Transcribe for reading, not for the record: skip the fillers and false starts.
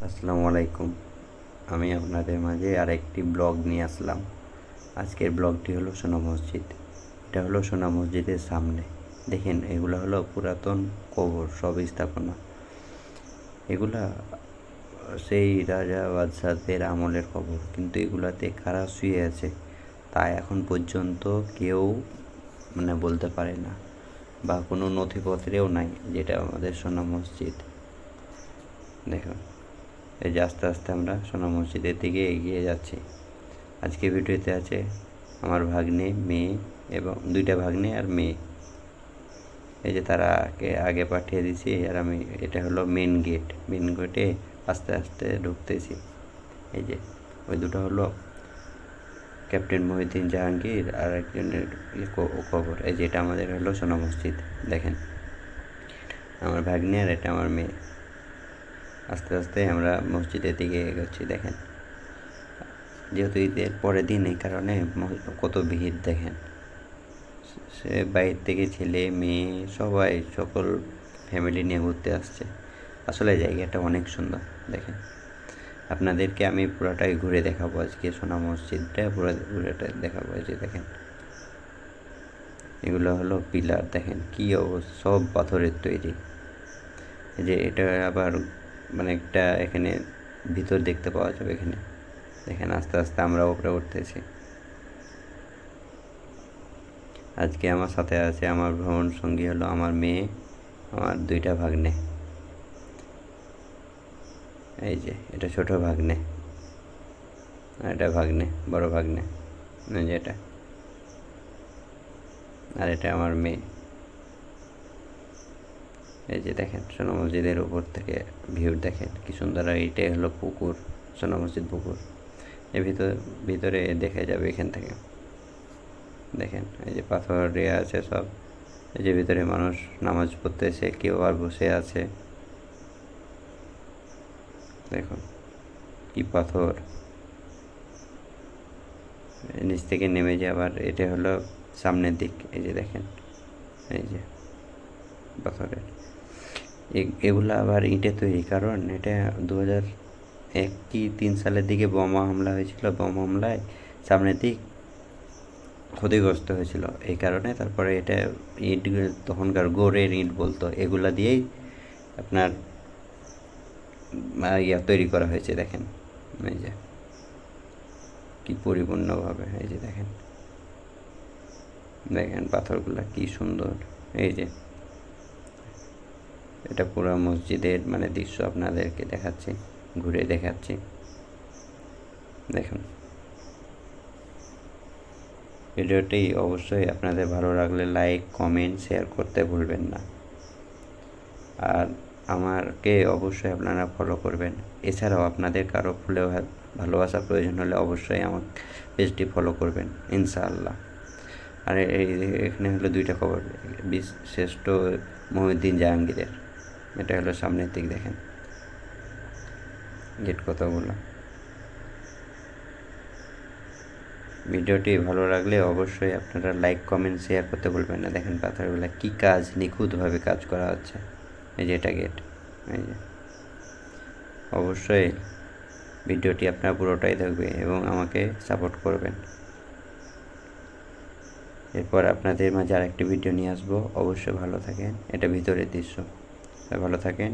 আসসালামু আলাইকুম। আমি আপনাদের মাঝে আরেকটি ব্লগ নিয়ে আসলাম। আজকের ব্লগটি হলো সোনা মসজিদ। এটা হলো সোনা মসজিদের সামনে। দেখেন, এগুলো হলো পুরাতন কবর, সব স্থাপনা। এগুলা সেই রাজা বাদশাহদের আমলের কবর, কিন্তু এগুলাতে কারা শুয়ে আছে তা এখন পর্যন্ত কেউ বলতে পারে না, বা কোনো নথিপত্রেও নাই, যেটা আমাদের সোনা মসজিদ। দেখুন, এই যে আস্তে আস্তে আমরা সোনা মসজিদের দিকে এগিয়ে যাচ্ছি। আজকে ভিডিওতে আছে আমার ভাগ্নে, মেয়ে এবং দুইটা ভাগ্নে আর মেয়ে। এই যে তারাকে আগে পাঠিয়ে দিছি, আর আমি, এটা হলো মেন গেট। মেন গেটে আস্তে আস্তে ঢুকতেছি। এই যে ওই দুটো হলো ক্যাপ্টেন মহিউদ্দিন জাহাঙ্গীর আর একজনের কবর। এই যে এটা আমাদের হলো সোনা মসজিদ। দেখেন, আমার ভাগ্নে আর এটা আমার মেয়ে। আস্তে আস্তে আমরা মসজিদের দিকে এগোচ্ছি। দেখেন, যেহেতু ঈদের পরের দিন, এই কারণে কত ভিড়। দেখেন, সে বাইরে থেকে ছেলে মেয়ে সবাই, সকল ফ্যামিলি নিয়ে ঘুরতে আসছে। আসলে জায়গাটা অনেক সুন্দর। দেখেন, আপনাদেরকে আমি পুরোটাই ঘুরে দেখাবো আজকে। সোনা মসজিদটা পুরোটা দেখাবো। এই যে দেখেন, এগুলো হলো পিলার। দেখেন কি অবস্থা, সব পাথরের তৈরি। এই যে এটা আবার একটা এখানে ভিতর দেখতে পাওয়া যাবে। এখানে দেখেন, আস্তে আস্তে আমরা উপরে উঠতেছি। আজকে আমার সাথে আছে আমার ভ্রমণ সঙ্গী হলো আমার মেয়ে, আমার দুইটা ভাগ্নে। এই যে এটা ছোট ভাগ্নে, আর এটা ভাগ্নে, বড় ভাগ্নে। এই যে এটা, আর এটা আমার মেয়ে। এই যে দেখেন, সোনা মসজিদের উপর থেকে ভিউ দেখেন কি সুন্দর। আর এইটাই হলো পুকুর, সোনা মসজিদ পুকুর। এর ভিতরে দেখা যাবে এখান থেকে। দেখেন, এই যে পাথর দেওয়া আছে সব। এই যে ভিতরে মানুষ নামাজ পড়তেছে, কেউ আর বসে আছে। দেখুন কি পাথর। নিচ থেকে নেমে যাবার, এটা হলো সামনের দিক। এই যে দেখেন, এই যে পাথরের এগুলো আবার ইটে তৈরি। কারণ এটা 2001 কি 3 সালের দিকে বোমা হামলা হয়েছিল। বোমা হামলায় সামনের দিক ক্ষতিগ্রস্ত হয়েছিল, এই কারণে তারপরে এটা ইট, তখনকার গোড়ের ইট বলতো, এগুলা দিয়েই আপনার তৈরি করা হয়েছে। দেখেন, এই যে কি পরিপূর্ণভাবে। এই যে দেখেন, দেখেন পাথরগুলা কি সুন্দর। এই যে এটা পুরো মসজিদের দৃশ্য আপনাদেরকে দেখাচ্ছি, ঘুরে দেখাচ্ছি। দেখুন, ভিডিওটি অবশ্যই আপনাদের ভালো লাগলে লাইক, কমেন্ট, শেয়ার করতে ভুলবেন না। আর আমাকে অবশ্যই আপনারা ফলো করবেন। এছাড়াও আপনাদের কারো ফুলেও ভালোবাসা প্রয়োজন হলে অবশ্যই আমার পেজটি ফলো করবেন, ইনশাআল্লাহ। আর এখানে হলো দুইটা খবর, শ্রেষ্ঠ মহিউদ্দিন জাহাঙ্গীরের। এটা হলো সামনের দিক। দেখেন গেট কতগুলো। ভিডিওটি ভালো লাগলে অবশ্যই আপনারা লাইক, কমেন্ট, শেয়ার করতে ভুলবেন না। দেখেন পাথরগুলো কি কাজ, নিখুঁতভাবে কাজ করা হচ্ছে। এই যে এটা গেট। এই যে অবশ্যই ভিডিওটি আপনার পুরোটাই দেখবে এবং আমাকে সাপোর্ট করবেন। এরপর আপনাদের মাঝে আরেকটি ভিডিও নিয়ে আসবো। অবশ্যই ভালো থাকেন। এটা ভিতরের দৃশ্য। ভালো থাকেন।